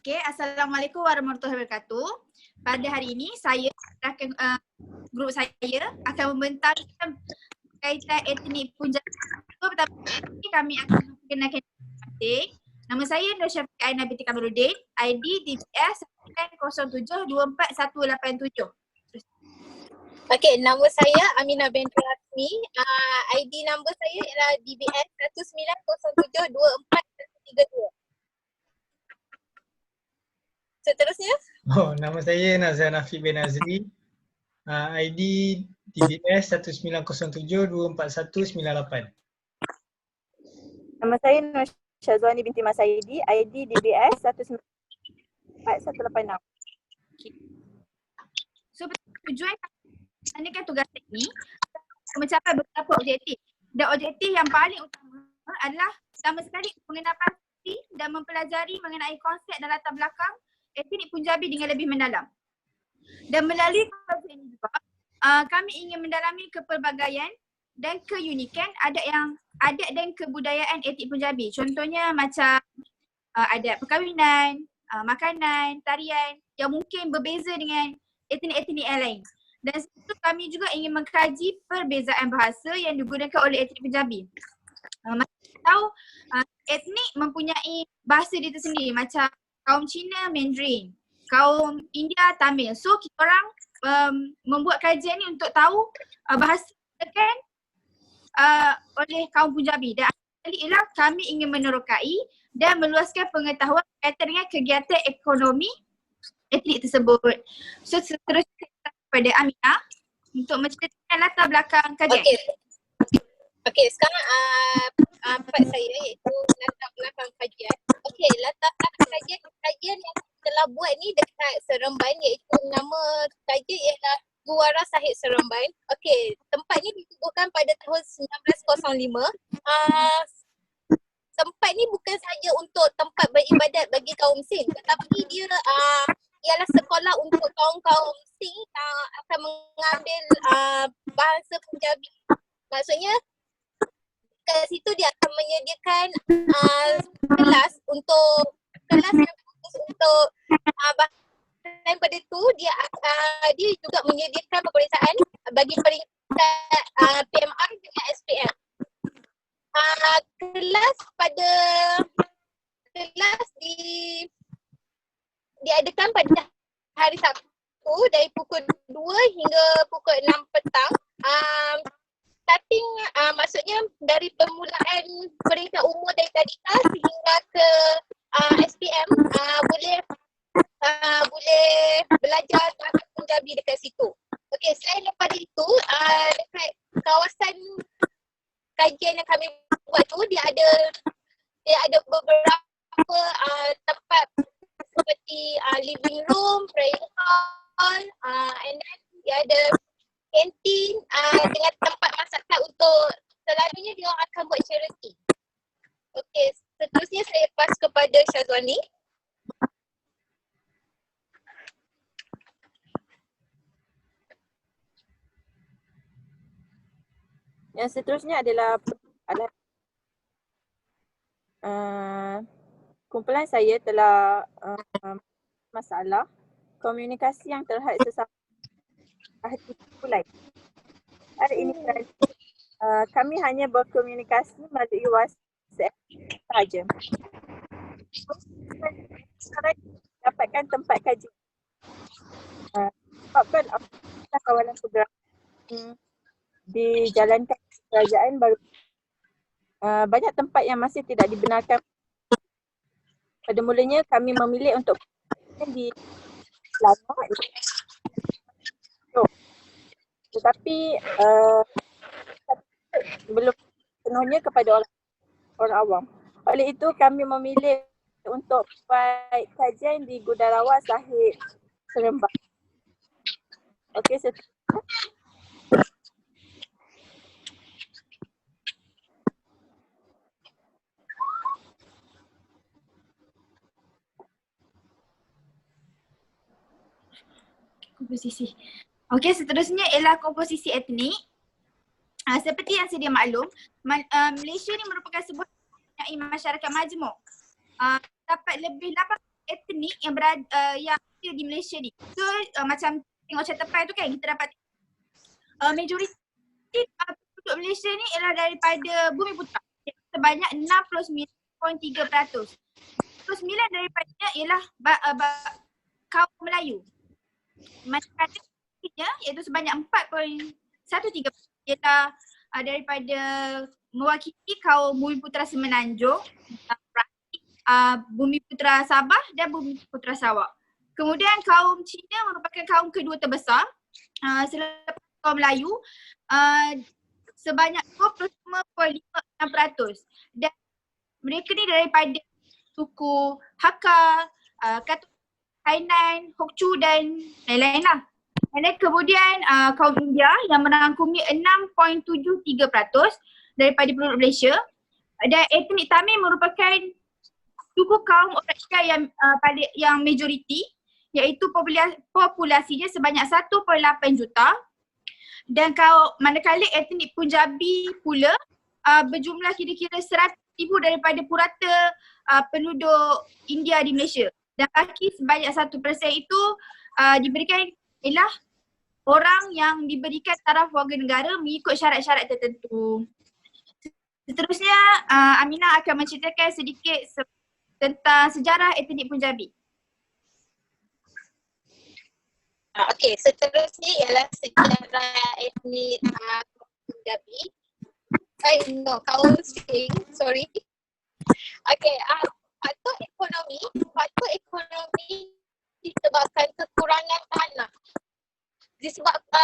Okey, Assalamualaikum warahmatullahi wabarakatuh. Pada hari ini saya akan grup saya akan membentangkan kaitan etnik Punjabi. Pertama sekali kami akan memperkenalkan masing. Nama saya Nur Syafiq Aina binti Kamaluddin, ID DBS 09244187. Okey, nama saya Aminah binti Rasmi. ID nombor saya ialah DBS 19072432. Seterusnya? Nama saya Nazar Nafiq bin Azri. ID DBS 1907244198. Nama saya Nur Syazwani binti Masaidi, ID DBS 194186. So, tujuan kami kan tugas ini mencapai beberapa objektif. Dan objektif yang paling utama adalah pertama sekali mengenal pasti dan mempelajari mengenai konsep dan latar belakang etnik Punjabi dengan lebih mendalam. Dan melalui konsep ini juga, kami ingin mendalami kepelbagaian dan keunikan adat dan kebudayaan etnik Punjabi. Contohnya macam adat perkahwinan, makanan, tarian yang mungkin berbeza dengan etnik-etnik yang lain. Dan setelah itu kami juga ingin mengkaji perbezaan bahasa yang digunakan oleh etnik Punjabi. Kita tahu etnik mempunyai bahasa dia tersendiri macam kaum Cina Mandarin, kaum India Tamil. So kita orang membuat kajian ni untuk tahu bahasa kan oleh kaum Punjabi. Dan kali ialah kami ingin menerokai dan meluaskan pengetahuan berkaitan dengan kegiatan ekonomi etnik tersebut. So seterusnya kepada Aminah untuk menceritakan latar belakang kajian. Okey, sekarang part saya iaitu latar belakang kajian. Okey, latar belakang kajian yang telah buat ni dekat Seremban, iaitu nama kajian ialah Guara Sahid Seremban. Okey, tempat ni ditubuhkan pada tahun 1905. Tempat ni bukan saja untuk tempat beribadat bagi kaum Sin, tetapi dia ialah sekolah untuk kaum-kaum Sin yang akan mengambil bahasa Punjabi. Maksudnya kat situ dia akan menyediakan kelas yang khusus untuk bahasa. Pada tu dia juga menyediakan peperiksaan bagi peringkat PMR dengan SPM. Kelas diadakan pada hari Sabtu dari pukul 2 hingga pukul 6 petang. Starting maksudnya dari permulaan peringkat umur dari tadika sehingga ke SPM boleh belajar bahasa Punjabi dekat situ. Okey, selain daripada itu dekat kawasan kajian yang kami buat tu dia ada beberapa tempat seperti living room, prayer hall, and then dia ada kantin dengan tempat masakan untuk selalunya dia akan buat charity. Okey, seterusnya saya pass kepada Syazwani. Yang seterusnya adalah kumpulan saya telah masalah komunikasi yang terhad sesama ahli kumpulan. Hari ini kami hanya berkomunikasi melalui WhatsApp sahaja. Sekarang dapatkan tempat kajian. Sebabkan kawalan program dijalankan kerajaan baru banyak tempat yang masih tidak dibenarkan. Pada mulanya kami memilih untuk di lama tetapi belum penuhnya kepada orang awam. Oleh itu kami memilih untuk buat kajian di Gudarawa Sahid Seremban. Okey, Komposisi. Okey, seterusnya ialah komposisi etnik. Seperti yang sedia maklum, Malaysia ni merupakan sebuah masyarakat majmuk. Dapat lebih etnik yang yang ada di Malaysia ni. So macam tengok catepan tu kan kita dapat majoriti penduduk Malaysia ni ialah daripada Bumi Putra sebanyak 69.3%. 9 daripadanya ialah kaum Melayu. Masyarakat iaitu sebanyak 4.13% ialah daripada mewakili kaum Bumi Putra Semenanjung, Bumi Putra Sabah dan Bumi Putra Sarawak. Kemudian kaum Cina merupakan kaum kedua terbesar selepas kaum Melayu sebanyak 25.56%. Dan mereka ni daripada suku Hakka, Hainan, Hokchu dan lain-lain lah. Dan kemudian kaum India yang merangkumi 6.73% daripada penduduk Malaysia. Dan etnik Tamil merupakan suku kaum orang India yang majoriti, iaitu populasinya sebanyak 1.8 juta. Dan manakala etnik Punjabi pula berjumlah kira-kira 100,000 daripada purata penduduk India di Malaysia. Dan lagi sebanyak 1% itu diberikan ialah orang yang diberikan taraf warga negara mengikut syarat-syarat tertentu. Seterusnya Aminah akan menceritakan sedikit tentang sejarah etnik Punjabi. Okey, seterusnya ialah sejarah etnik Punjabi. Kaum Singh, sorry. Okey, faktor ekonomi disebabkan kekurangan tanah. Sebab apa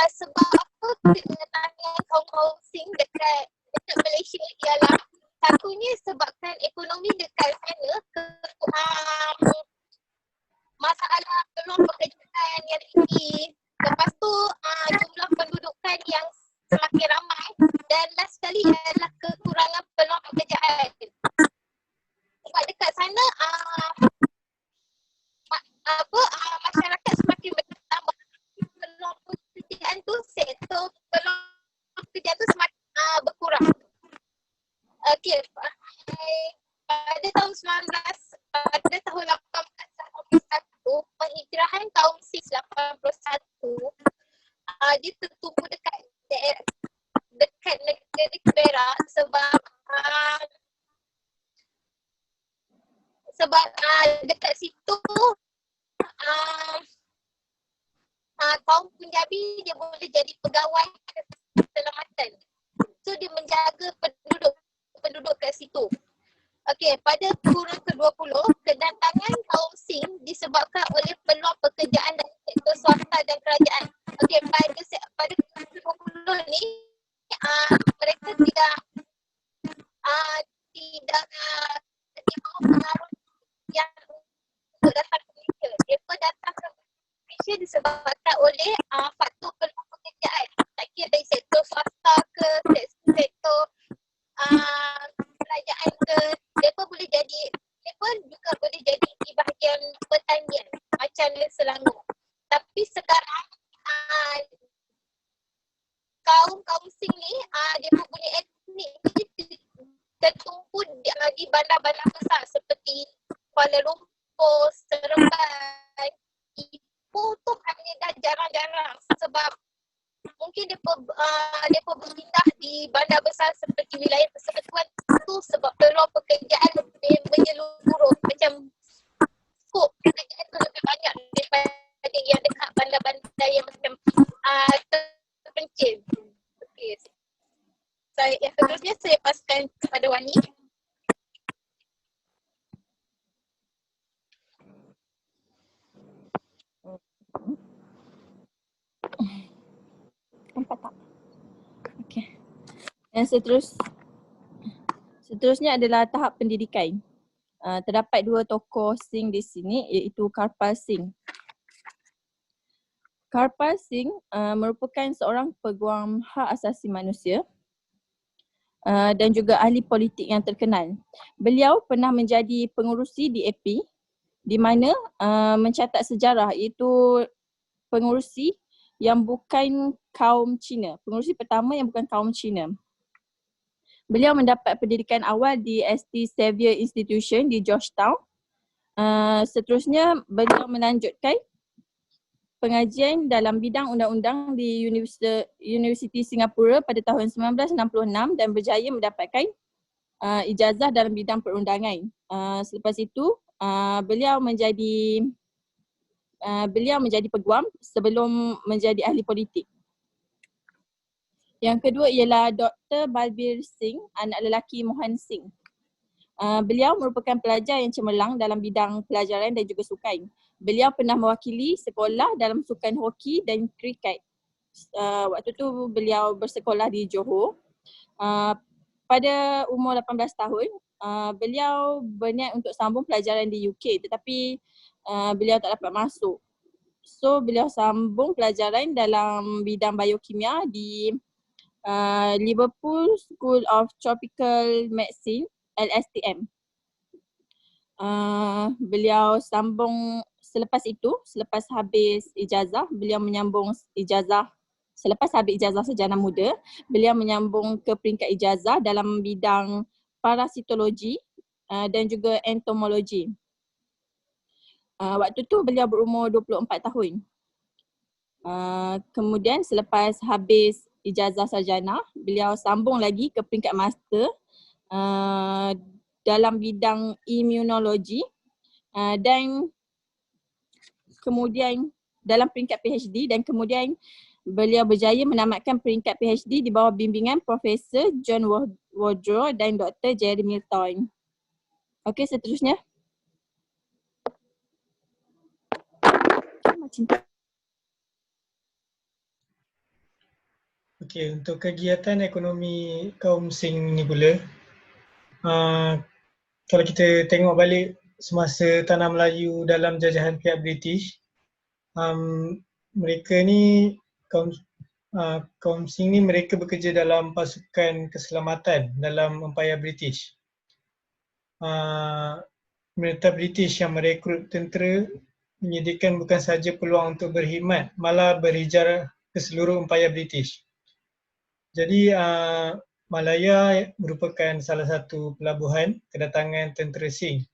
kedatangan kaum Singh dekat Malaysia ialah satunya sebabkan ekonomi dekat sana masalah peluang pekerjaan yang tinggi. Lepas tu jumlah pendudukan yang semakin ramai dan last sekali ialah kekurangan peluang pekerjaan. Sebab dekat sana masyarakat semakin bertambah, peluang pekerjaan tu sektor peluang pekerjaan tu semakin berkurang. Okey, pada tahun 1881 penghijrahan kaum Sikh 81 dia tertumpu dekat negeri Perak sebab dekat situ kaum Punjabi dia boleh jadi pegawai keselamatan. So dia menjaga penduduk kat situ. Okey, pada kurun ke-20 kedatangan kaum Singh disebabkan oleh peluang pekerjaan dari sektor swasta dan kerajaan. Okey, pada kurun ke-20 ni mereka tidak mahu pengaruh yang datang ke Malaysia. Mereka datang ke Malaysia disebabkan oleh faktor peluang pekerjaan. Tak kira dari sektor swasta ke sektor kerajaan ke, mereka juga boleh jadi di bahagian pertanian macam Selangor. Tapi sekarang kaum Singh ni mereka punya etnik ni tertumpu di bandar-bandar besar seperti Kuala Lumpur, Seremban. Ipoh tu hanya dah jarang-jarang sebab mungkin mereka berpindah di bandar besar seperti wilayah persekutuan tu sebab peluang pekerjaan lebih menyeluruh, macam skop pekerjaan tu lebih banyak daripada yang dekat bandar-bandar yang macam terpencil. Okey. Yang seterusnya saya paskan kepada Wani. Nampak tak? Okey. Yang seterusnya adalah tahap pendidikan. Terdapat dua tokoh Singh di sini iaitu Karpal Singh. Karpal Singh merupakan seorang peguam hak asasi manusia dan juga ahli politik yang terkenal. Beliau pernah menjadi pengerusi DAP di mana mencatat sejarah iaitu pengerusi yang bukan kaum Cina. Pengerusi pertama yang bukan kaum Cina. Beliau mendapat pendidikan awal di St. Xavier Institution di Georgetown Seterusnya beliau melanjutkan pengajian dalam bidang undang-undang di Universiti Singapura pada tahun 1966 dan berjaya mendapatkan ijazah dalam bidang perundangan. Selepas itu beliau menjadi peguam sebelum menjadi ahli politik. Yang kedua ialah Dr. Balbir Singh, anak lelaki Mohan Singh. Beliau merupakan pelajar yang cemerlang dalam bidang pelajaran dan juga sukan. Beliau pernah mewakili sekolah dalam sukan hoki dan kriket. Waktu tu beliau bersekolah di Johor. Pada umur 18 tahun, beliau berniat untuk sambung pelajaran di UK tetapi beliau tak dapat masuk. So beliau sambung pelajaran dalam bidang biokimia di Liverpool School of Tropical Medicine, LSTM. Beliau sambung selepas habis ijazah, beliau menyambung ijazah. Selepas habis ijazah sarjana muda, beliau menyambung ke peringkat ijazah dalam bidang parasitologi dan juga entomologi. Waktu tu beliau berumur 24 tahun. Kemudian selepas habis ijazah sarjana, beliau sambung lagi ke peringkat master dalam bidang imunologi dan kemudian dalam peringkat PhD dan kemudian beliau berjaya menamatkan peringkat PhD di bawah bimbingan Profesor John Wardrow dan Dr. Jeremy Thorne. Okey, seterusnya. Okey, untuk kegiatan ekonomi kaum Sing ni pula, kalau kita tengok balik semasa Tanah Melayu dalam jajahan pihak British, mereka ni kaum Sing ni mereka bekerja dalam pasukan keselamatan dalam Empayar British. Pemerintah British yang merekrut tentera menyediakan bukan sahaja peluang untuk berkhidmat, malah berhijrah ke seluruh Empayar British. Jadi Malaya merupakan salah satu pelabuhan kedatangan tentera Sing.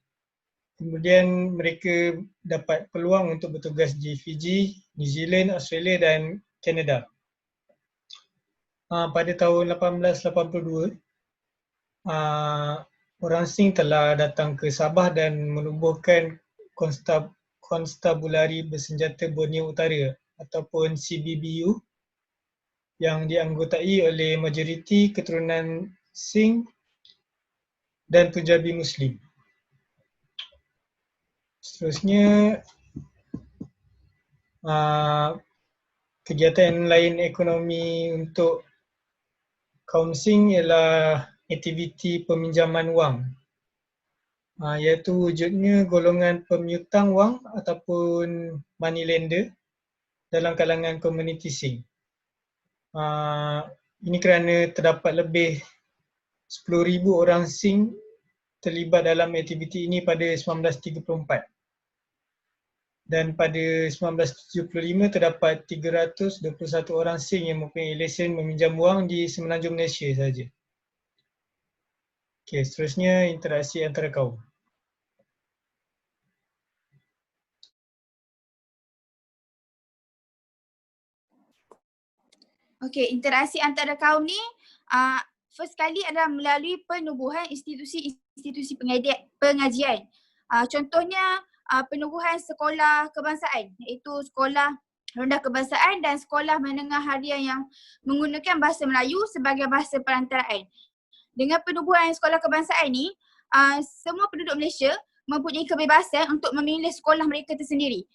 Kemudian mereka dapat peluang untuk bertugas di Fiji, New Zealand, Australia dan Kanada. Pada tahun 1882, orang Sing telah datang ke Sabah dan menubuhkan Konstabulari Bersenjata Borneo Utara ataupun CBBU yang dianggotai oleh majoriti keturunan Sing dan Punjabi Muslim. Seterusnya, kegiatan lain ekonomi untuk kaum Sing ialah aktiviti peminjaman wang, iaitu wujudnya golongan pemiutang wang ataupun money lender dalam kalangan komuniti Sing. Ini kerana terdapat lebih 10,000 orang Sing terlibat dalam aktiviti ini pada 1934. Dan pada 1975 terdapat 321 orang Sing yang mempunyai lesen meminjam wang di Semenanjung Malaysia sahaja. Okey, seterusnya interaksi antara kaum. Okey, interaksi antara kaum ni first kali adalah melalui penubuhan institusi-institusi pengajian. Contohnya penubuhan sekolah kebangsaan, iaitu sekolah rendah kebangsaan dan sekolah menengah harian yang menggunakan bahasa Melayu sebagai bahasa perantaraan. Dengan penubuhan sekolah kebangsaan ni, semua penduduk Malaysia mempunyai kebebasan untuk memilih sekolah mereka tersendiri.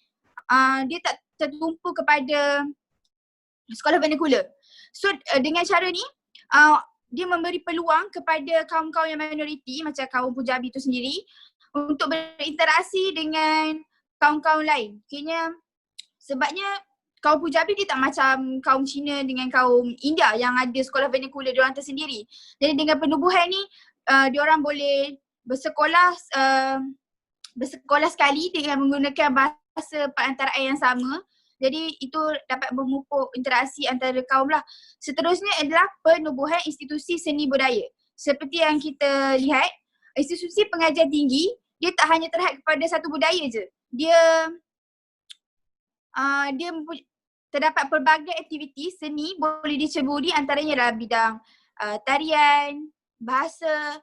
Dia tak tertumpu kepada sekolah vernacular. So dengan cara ni dia memberi peluang kepada kaum-kaum yang minoriti macam kaum Punjabi itu sendiri untuk berinteraksi dengan kaum-kaum lain. Kira sebabnya kaum Punjabi dia tak macam kaum Cina dengan kaum India yang ada sekolah vernacular diorang tersendiri. Jadi dengan penubuhan ni diorang boleh bersekolah sekali dengan menggunakan bahasa perantaraan yang sama. Jadi itu dapat memupuk interaksi antara kaum lah. Seterusnya adalah penubuhan institusi seni budaya. Seperti yang kita lihat, institusi pengajian tinggi dia tak hanya terhad kepada satu budaya je. Dia terdapat pelbagai aktiviti seni boleh diceburi, antaranya dalam bidang tarian, bahasa,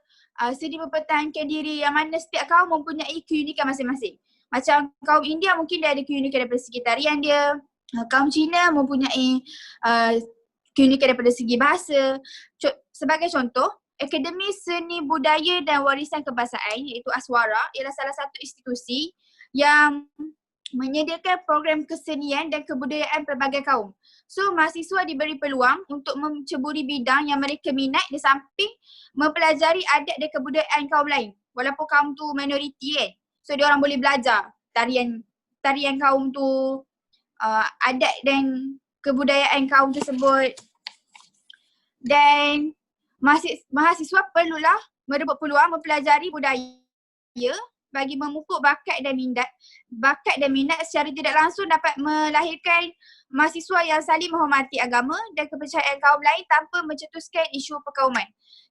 seni mempertahankan diri yang mana setiap kaum mempunyai keunikan masing-masing. Macam kaum India mungkin dia ada keunikan daripada segi tarian dia, kaum Cina mempunyai keunikan daripada segi bahasa. Sebagai contoh, Akademi Seni Budaya dan Warisan Kebangsaan iaitu Aswara ialah salah satu institusi yang menyediakan program kesenian dan kebudayaan pelbagai kaum. So mahasiswa diberi peluang untuk menceburi bidang yang mereka minat di samping mempelajari adat dan kebudayaan kaum lain. Walaupun kaum tu minoriti kan. So dia orang boleh belajar tarian kaum tu, adat dan kebudayaan kaum tersebut. Dan mahasiswa perlulah merebut peluang mempelajari budaya bagi memupuk bakat dan minat secara tidak langsung dapat melahirkan mahasiswa yang saling menghormati agama dan kepercayaan kaum lain tanpa mencetuskan isu perkauman.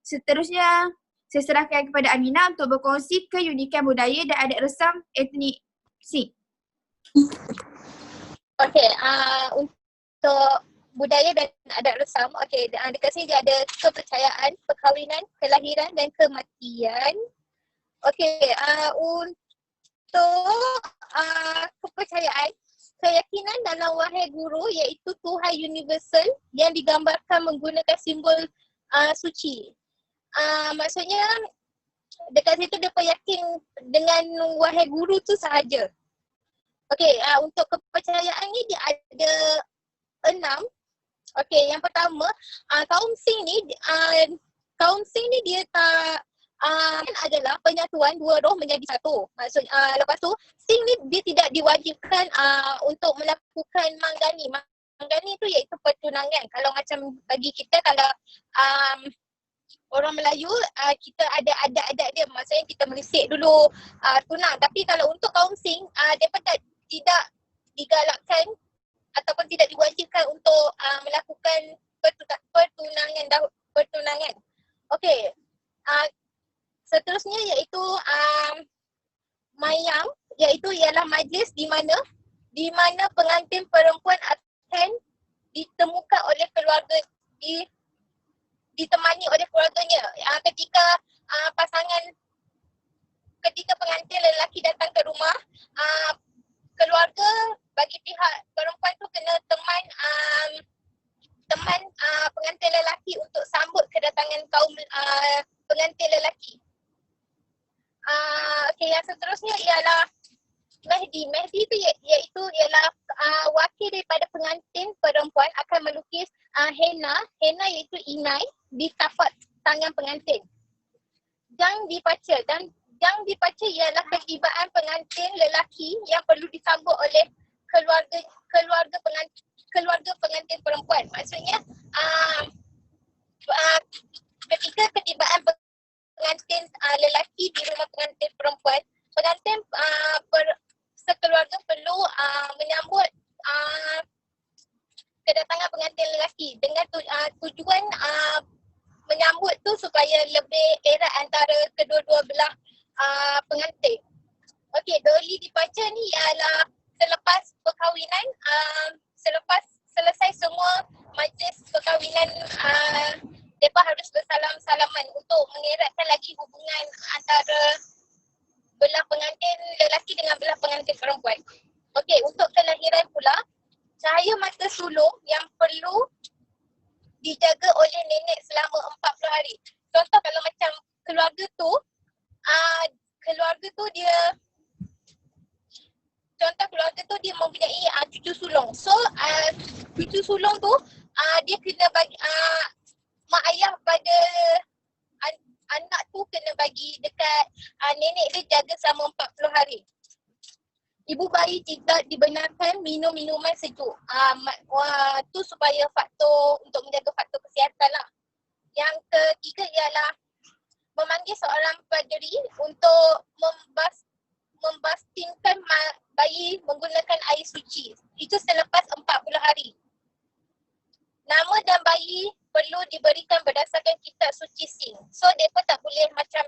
Seterusnya, saya serahkan kepada Aminah untuk berkongsi keunikan budaya dan adat resam etnik Sikh. Okey, untuk budaya dan adat resam, dekat sini dia ada kepercayaan, perkahwinan, kelahiran dan kematian. Untuk kepercayaan, keyakinan dalam wahai guru iaitu Tuhan universal yang digambarkan menggunakan simbol suci. Maksudnya dekat situ dia yakin dengan wahai guru tu sahaja. Untuk kepercayaan ni dia ada 6. Yang pertama, kaum Sikh ni dia tak adalah penyatuan dua roh menjadi satu. Maksudnya lepas tu Sikh ni dia tidak diwajibkan untuk melakukan manggani. Manggani tu iaitu pertunangan. Kalau macam bagi kita, kalau orang Melayu kita ada adat-adat dia, maksudnya kita melisik dulu tunang. Tapi kalau untuk kaum Sikh mereka tidak digalakkan ataupun tidak diwajibkan untuk melakukan pertunangan. Seterusnya iaitu mayang, ialah majlis di mana pengantin perempuan akan ditemukan oleh keluarga, ditemani oleh keluarganya. Ketika pengantin lelaki datang ke rumah, keluarga bagi pihak perempuan tu kena teman pengantin lelaki untuk sambut kedatangan kaum pengantin lelaki. Yang seterusnya ialah Mehdi. Mehdi tu ialah wakil daripada pengantin perempuan akan melukis henna. Henna iaitu inai di tapak tangan pengantin. Jang dipaca ialah ketibaan pengantin lelaki yang perlu disambut oleh keluarga pengantin perempuan. Maksudnya ketika ketibaan pengantin lelaki di rumah pengantin perempuan, pengantin sekeluarga perlu menyambut kedatangan pengantin lelaki dengan tujuan menyambut tu supaya lebih erat antara kedua-dua belah pengantin. Doli dibaca ni ialah selepas perkahwinan, selepas selesai semua majlis perkahwinan, mereka harus bersalam-salaman untuk mengeratkan lagi hubungan antara belah pengantin lelaki dengan belah pengantin perempuan. Untuk kelahiran pula, cahaya mata sulung yang perlu dijaga oleh nenek selama 40 hari. Contoh kalau macam keluarga tu dia mempunyai cucu sulung. So cucu sulung tu dia kena bagi mak ayah pada anak tu kena bagi dekat nenek dia jaga selama 40 hari. Ibu bayi tidak dibenarkan minum minuman sejuk. Tu supaya untuk menjaga faktor kesihatan lah. Yang ketiga ialah memanggil seorang padri untuk membastingkan bayi menggunakan air suci. Itu selepas 40 hari. Nama dan bayi perlu diberikan berdasarkan kitab suci Sikh. So mereka tak boleh macam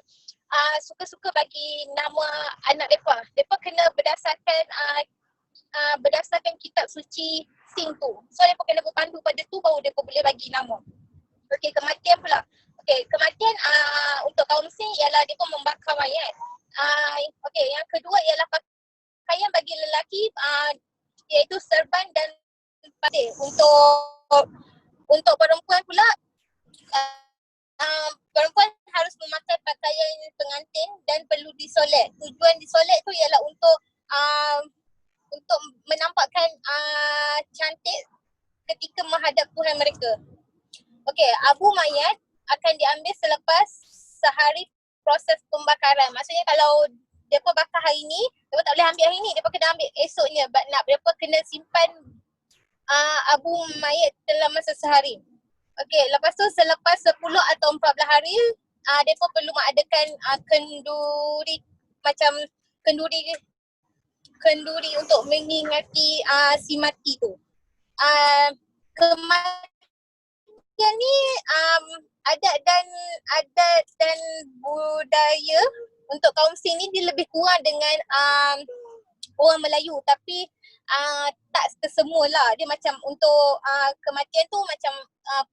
suka-suka bagi nama anak mereka. Mereka kena berdasarkan kitab suci Sing tu. So mereka kena berpandu pada tu baru mereka boleh bagi nama. Okey, kematian pula. Okey, kematian untuk kaum Sing ialah mereka membakar mayat. Okey, yang kedua ialah pakaian bagi lelaki iaitu serban dan pasir. Untuk perempuan pula perempuan harus memakai pakaian pengantin dan perlu disolat. Tujuan disolat tu ialah untuk menampakkan cantik ketika menghadap Tuhan mereka. Okey, abu mayat akan diambil selepas sehari proses pembakaran. Maksudnya kalau mereka bakar hari ni, mereka tak boleh ambil hari ni, mereka kena ambil esoknya. Mereka kena simpan abu mayat dalam masa sehari. Okey, lepas tu selepas 10 atau 14 hari, mereka perlu mengadakan kenduri, macam kenduri untuk mengingati si mati tu. Kematian ni adat dan budaya untuk kaum Sing ni dia lebih kurang dengan orang Melayu, tapi tak kesemua lah. Dia macam untuk kematian tu macam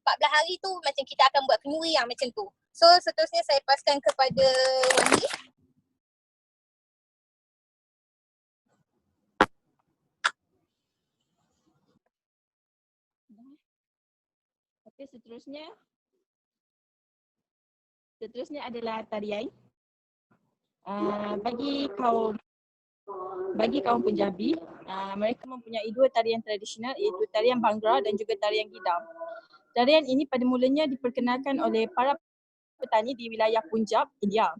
14 hari tu macam kita akan buat kenduri macam tu. So seterusnya saya paskan kepada Wani. Okey, seterusnya adalah tarian. Bagi kaum Punjabi, mereka mempunyai dua tarian tradisional iaitu tarian Bhangra dan juga tarian Gidam. Tarian ini pada mulanya diperkenalkan oleh para petani di wilayah Punjab, India.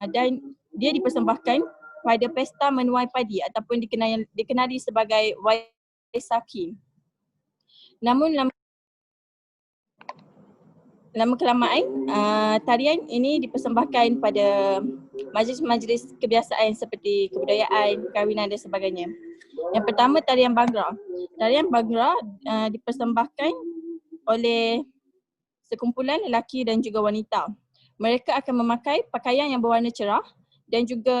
Dan dia dipersembahkan pada pesta menuai padi ataupun dikenali sebagai Waisakhi. Namun lama kelamaan tarian ini dipersembahkan pada majlis-majlis kebiasaan seperti kebudayaan, kahwinan dan sebagainya. Yang pertama tarian Bhangra. Tarian Bhangra dipersembahkan oleh sekumpulan lelaki dan juga wanita. Mereka akan memakai pakaian yang berwarna cerah dan juga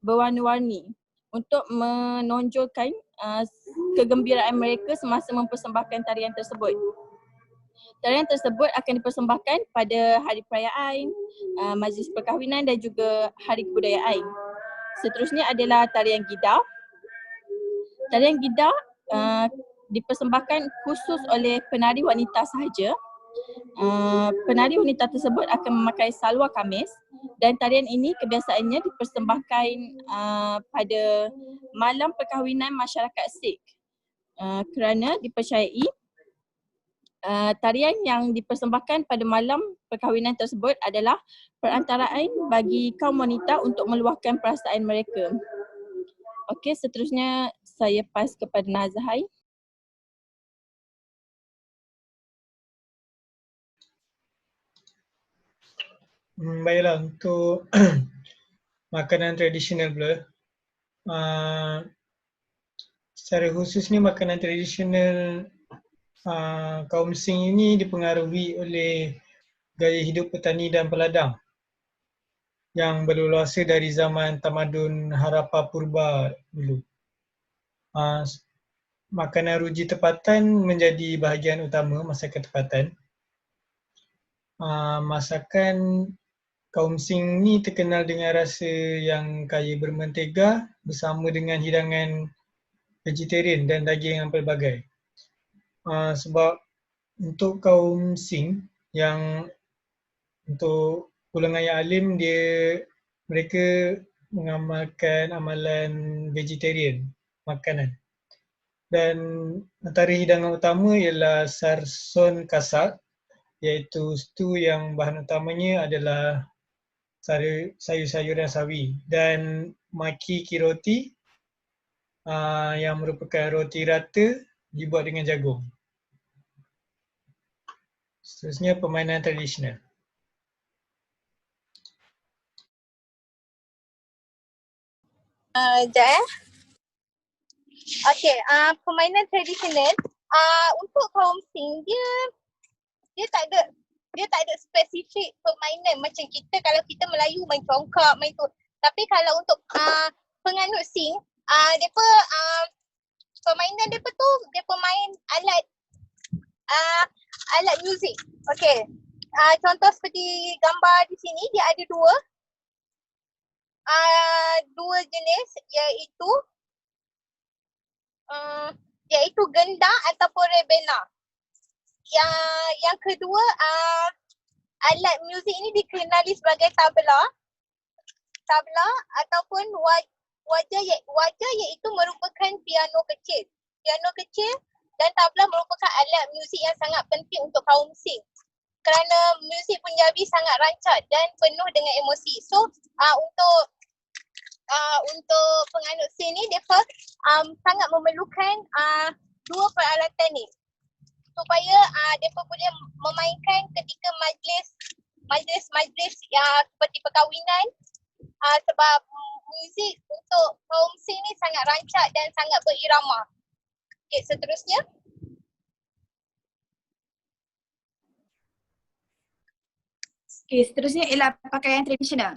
berwarna-warni untuk menonjolkan kegembiraan mereka semasa mempersembahkan tarian tersebut. Tarian tersebut akan dipersembahkan pada hari perayaan, majlis perkahwinan dan juga hari kebudayaan. Seterusnya adalah tarian Gidam. Tarian Gidam dipersembahkan khusus oleh penari wanita sahaja. Penari wanita tersebut akan memakai salwar kamis dan tarian ini kebiasaannya dipersembahkan pada malam perkahwinan masyarakat Sikh kerana dipercayai tarian yang dipersembahkan pada malam perkahwinan tersebut adalah perantaraan bagi kaum wanita untuk meluahkan perasaan mereka. Okey, seterusnya saya pas kepada Nazahai. Baiklah, untuk makanan tradisional pula. Secara khususnya makanan tradisional kaum Sing ini dipengaruhi oleh gaya hidup petani dan peladang yang berleluasa dari zaman tamadun Harappa Purba dulu. Makanan ruji tempatan menjadi bahagian utama masakan tempatan. Masakan kaum Sing ni terkenal dengan rasa yang kaya bermentega bersama dengan hidangan vegetarian dan daging yang pelbagai. Sebab untuk kaum Sing yang untuk golongan yang alim, mereka mengamalkan amalan vegetarian makanan. Dan antara hidangan utama ialah sarson kasak, iaitu stew yang bahan utamanya adalah sayur-sayuran sawi, dan maki ki roti yang merupakan roti rata dibuat dengan jagung. Seterusnya permainan tradisional. Okey, permainan tradisional untuk kaum Sing dia tak ada dia tak ada spesifik permainan macam kita kalau kita Melayu main congkak, main tu. Tapi kalau untuk penganut sing, depa permainan depa tu depa main alat muzik. Okey. Contoh seperti gambar di sini dia ada dua jenis iaitu gendang ataupun rebena. Yang kedua alat muzik ini dikenali sebagai tabla ataupun wajah iaitu merupakan piano kecil. Piano kecil dan tabla merupakan alat muzik yang sangat penting untuk kaum sing. Kerana muzik Punjabi sangat rancak dan penuh dengan emosi. So untuk penganut sing ni depa sangat memerlukan dua peralatan ni supaya depa boleh memainkan ketika majlis yang seperti perkahwinan, sebab muzik untuk kaum sing ni sangat rancak dan sangat berirama. Okey, seterusnya. Okey, seterusnya ialah pakaian tradisional.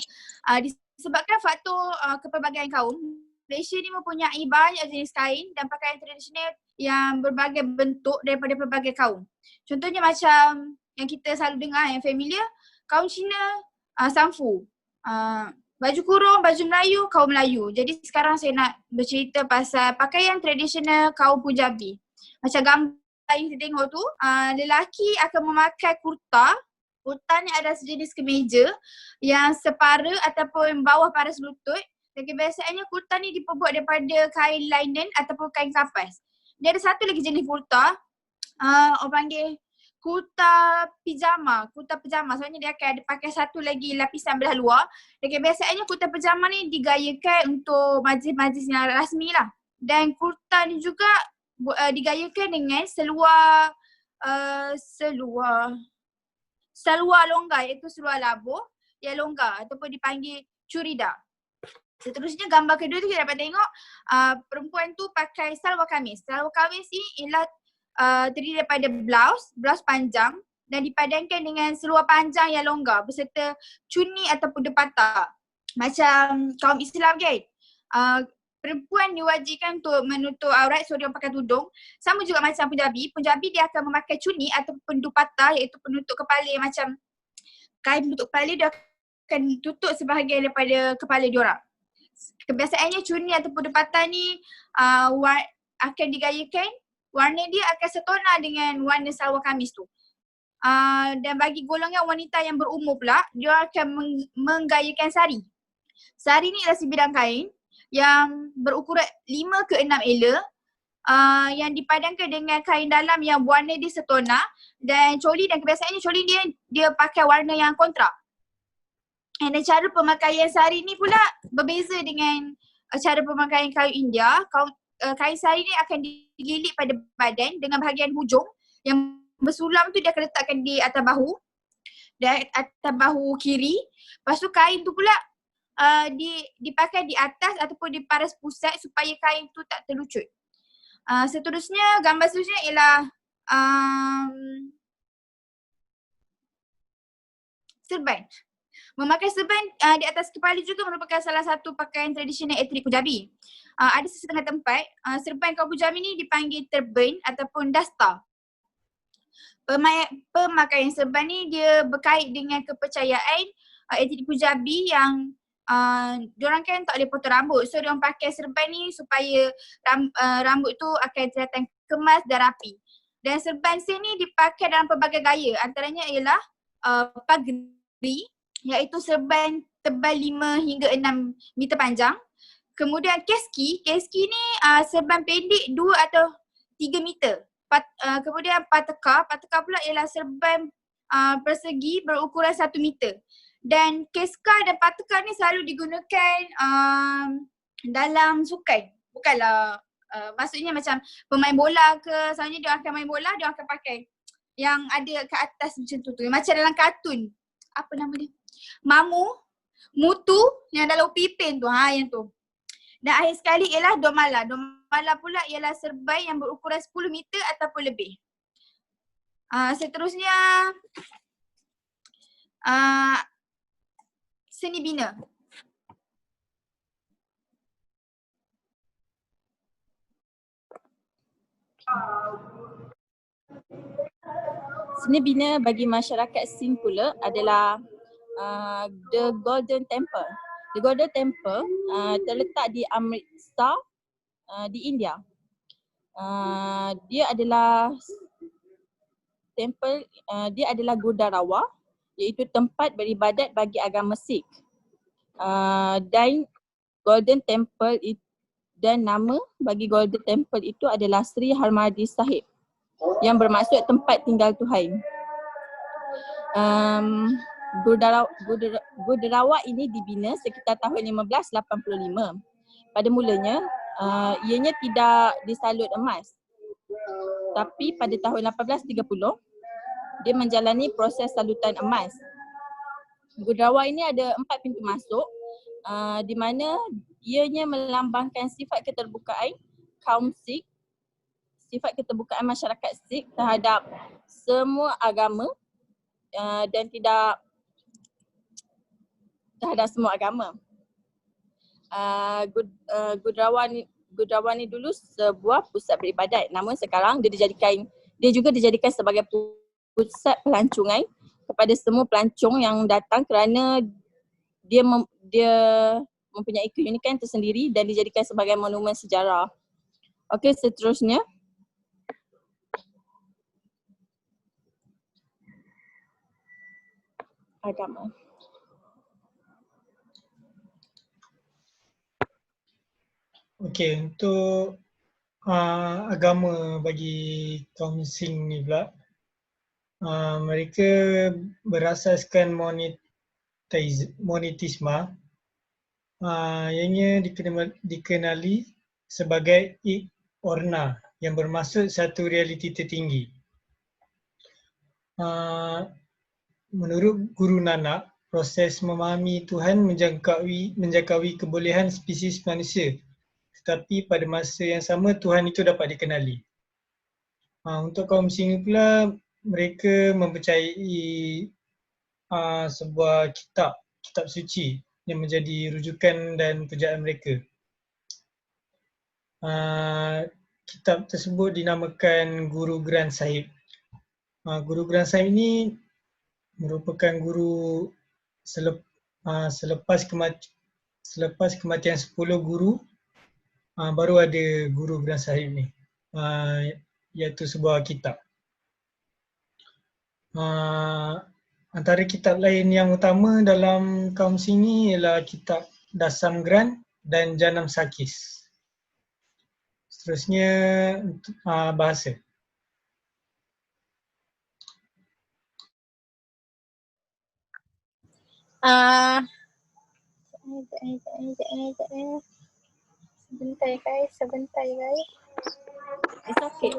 Disebabkan faktor kepelbagaian kaum, Malaysia ni mempunyai banyak jenis kain dan pakaian tradisional yang berbagai bentuk daripada pelbagai kaum. Contohnya macam yang kita selalu dengar yang familiar, kaum Cina samfu, baju kurung, baju Melayu, kaum Melayu. Jadi sekarang saya nak bercerita pasal pakaian tradisional kaum Punjabi. Macam gambar yang kita tengok tu, lelaki akan memakai kurta. Kurta ni adalah sejenis kemeja yang separa ataupun bawah paras lutut. Dan kebiasaannya kurta ni diperbuat daripada kain linen ataupun kain kapas. Dia ada satu lagi jenis kurta, orang panggil kurta pijama. Soalnya dia akan ada pakai satu lagi lapisan belah luar. Dan kebiasaannya kurta pijama ni digayakan untuk majlis-majlis yang rasmi lah. Dan kurta ni juga digayakan dengan seluar longgar, iaitu seluar labuh yang longgar ataupun dipanggil churida. Seterusnya gambar kedua tu kita dapat tengok perempuan tu pakai salwar kamis. Salwar kamis ni ialah terdiri daripada blouse panjang dan dipadankan dengan seluar panjang yang longgar beserta cuni ataupun depata. Macam kaum Islam kan, perempuan diwajibkan untuk menutup aurat, so dia pakai tudung. Sama juga macam Punjabi dia akan memakai cuni ataupun dupata iaitu penutup kepala yang macam kain penutup kepala, dia akan tutup sebahagian daripada kepala diorang. Kebiasaannya cuni ataupun dupata ni akan digayakan, warna dia akan setona dengan warna salwar kamis tu. Dan bagi golongan wanita yang berumur pula, dia akan menggayakan sari. Sari ni adalah sebidang kain yang berukuran 5 ke 6 ela yang dipadankan dengan kain dalam yang warna dia setona, dan coli, dan kebiasaannya coli dia pakai warna yang kontra. Dan cara pemakaian sari ni pula berbeza dengan cara pemakaian kain India. Kain sari ni akan dililit pada badan dengan bahagian hujung yang bersulam tu dia akan letakkan di atas bahu kiri. Lepas tu kain tu pula dipakai di atas ataupun di paras pusat supaya kain tu tak terlucut. Seterusnya, gambar seterusnya ialah serban. Memakai serban di atas kepala juga merupakan salah satu pakaian tradisional etnik Punjabi. Ada sesetengah tempat, serban kaum Punjabi ni dipanggil turban ataupun dasta. Pemakaian serban ni dia berkait dengan kepercayaan etnik Punjabi yang diorang kan tak boleh potong rambut. So diorang pakai serban ni supaya rambut tu akan kelihatan kemas dan rapi. Dan serban sen ni dipakai dalam pelbagai gaya. Antaranya ialah pagri, iaitu serban tebal 5 hingga 6 meter panjang. Kemudian keski ni serban pendek 2 atau 3 meter. Kemudian pateka pula ialah serban persegi berukuran 1 meter. Dan keska dan pateka ni selalu digunakan dalam sukan. Bukanlah maksudnya macam pemain bola ke, soalnya dia akan main bola, dia akan pakai yang ada ke atas macam tu. Macam dalam kartun. Apa nama dia? Mutu yang dalam pipin tu, yang tu. Dan akhir sekali ialah domala. Domala pula ialah serban yang berukuran 10 meter ataupun lebih. Seterusnya Seni bina. Seni bina bagi masyarakat Sing pula adalah The Golden Temple. The Golden Temple terletak di Amritsar di India. Dia adalah temple, dia adalah Gurdwara, iaitu tempat beribadat bagi agama Sikh. Dan Golden Temple dan nama bagi Golden Temple itu adalah Sri Harmandir Sahib yang bermaksud tempat tinggal Tuhan. Gurdwara ini dibina sekitar tahun 1585. Pada mulanya, ianya tidak disalut emas. Tapi pada tahun 1830, dia menjalani proses salutan emas. Gurdwara ini ada 4 pintu masuk di mana ianya melambangkan sifat keterbukaan kaum Sikh, sifat keterbukaan masyarakat Sikh terhadap semua agama dan tidak terhadap semua agama. Gurdwara ni dulu sebuah pusat beribadat, namun sekarang dia juga dijadikan sebagai pusat pelancongan kepada semua pelancong yang datang kerana dia mempunyai keunikan tersendiri dan dijadikan sebagai monumen sejarah. Okey, seterusnya. Agama. Okey, untuk agama bagi kaum Sing ni pula, mereka berasaskan monetisme, ianya dikenali sebagai Orna yang bermaksud satu realiti tertinggi. Menurut Guru Nanak, proses memahami Tuhan menjangkaui kebolehan spesies manusia, tetapi pada masa yang sama Tuhan itu dapat dikenali. Untuk kaum Sing pula, mereka mempercayai sebuah kitab suci yang menjadi rujukan dan pujaan mereka. Kitab tersebut dinamakan Guru Granth Sahib. Guru Granth Sahib ini merupakan guru selepas kematian 10 guru, baru ada Guru Granth Sahib ni, iaitu sebuah kitab. Antara kitab lain yang utama dalam kaum Sing ni ialah kitab Dasam Granth dan Janam Sakis. Seterusnya bahasa. Sebentar guys. It's okay.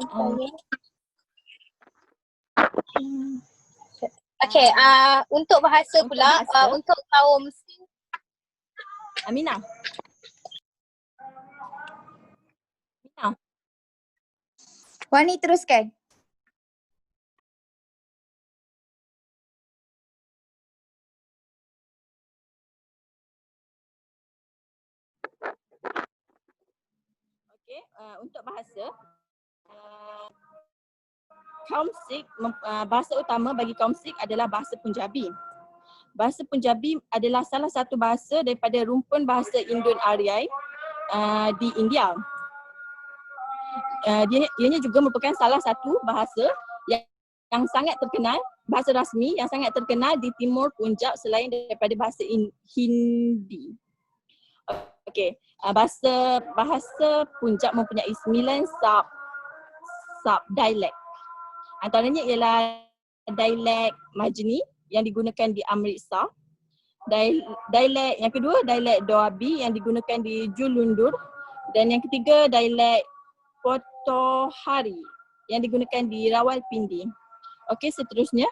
Okay, untuk bahasa pula, untuk kaum Sing. Aminah. Wani teruskan. Okey, untuk bahasa, kaum Sikh, bahasa utama bagi kaum Sikh adalah bahasa Punjabi. Bahasa Punjabi adalah salah satu bahasa daripada rumpun bahasa Indo-Aryan di India. Ianya juga merupakan salah satu bahasa yang sangat terkenal, bahasa rasmi yang sangat terkenal di Timur Punjab selain daripada bahasa Hindi. Okey, bahasa Punjab mempunyai 9 sub dialek. Antaranya ialah dialek Majni yang digunakan di Amritsar. Dialek yang kedua, dialek Doabi yang digunakan di Julundur, dan yang ketiga dialek Potohari yang digunakan di Rawalpindi. Okey, seterusnya.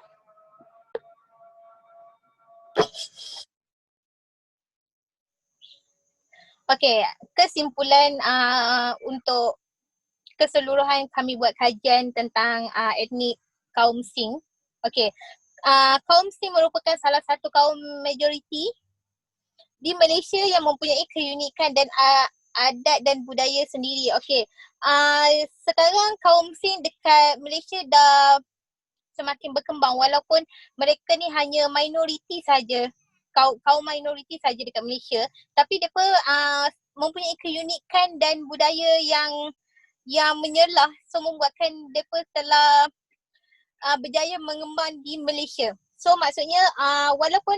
Okey, kesimpulan untuk keseluruhan kami buat kajian tentang etnik kaum Sing. Okey, kaum Sing merupakan salah satu kaum majoriti di Malaysia yang mempunyai keunikan dan adat dan budaya sendiri. Okey. Sekarang kaum Sing dekat Malaysia dah semakin berkembang walaupun mereka ni hanya minoriti saja. Kaum minoriti saja dekat Malaysia, tapi mereka mempunyai keunikan dan budaya yang menyelah, so membuatkan mereka telah berjaya mengembang di Malaysia. So maksudnya walaupun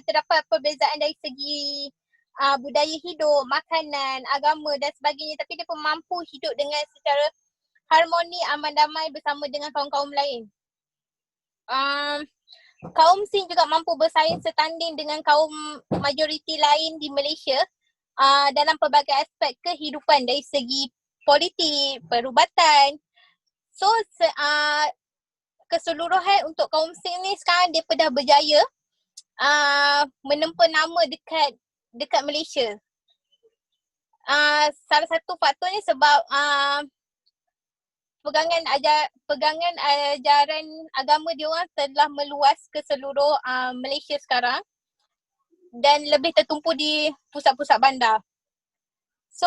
terdapat perbezaan dari segi budaya hidup, makanan, agama dan sebagainya, tapi mereka mampu hidup dengan secara harmoni, aman damai bersama dengan kaum-kaum lain. Kaum Sing juga mampu bersaing setanding dengan kaum majoriti lain di Malaysia dalam pelbagai aspek kehidupan dari segi politik, perubatan. So keseluruhan untuk kaum Sing ni sekarang dia dah berjaya menempa nama dekat Malaysia. Salah satu faktornya sebab pegangan ajaran agama dia orang telah meluas ke seluruh Malaysia sekarang dan lebih tertumpu di pusat-pusat bandar. So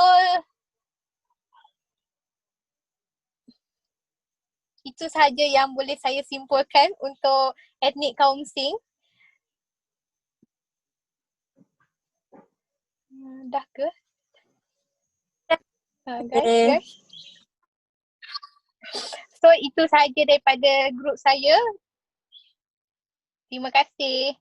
itu sahaja yang boleh saya simpulkan untuk etnik kaum Sing. Dah ke? Guys. So itu sahaja daripada grup saya. Terima kasih.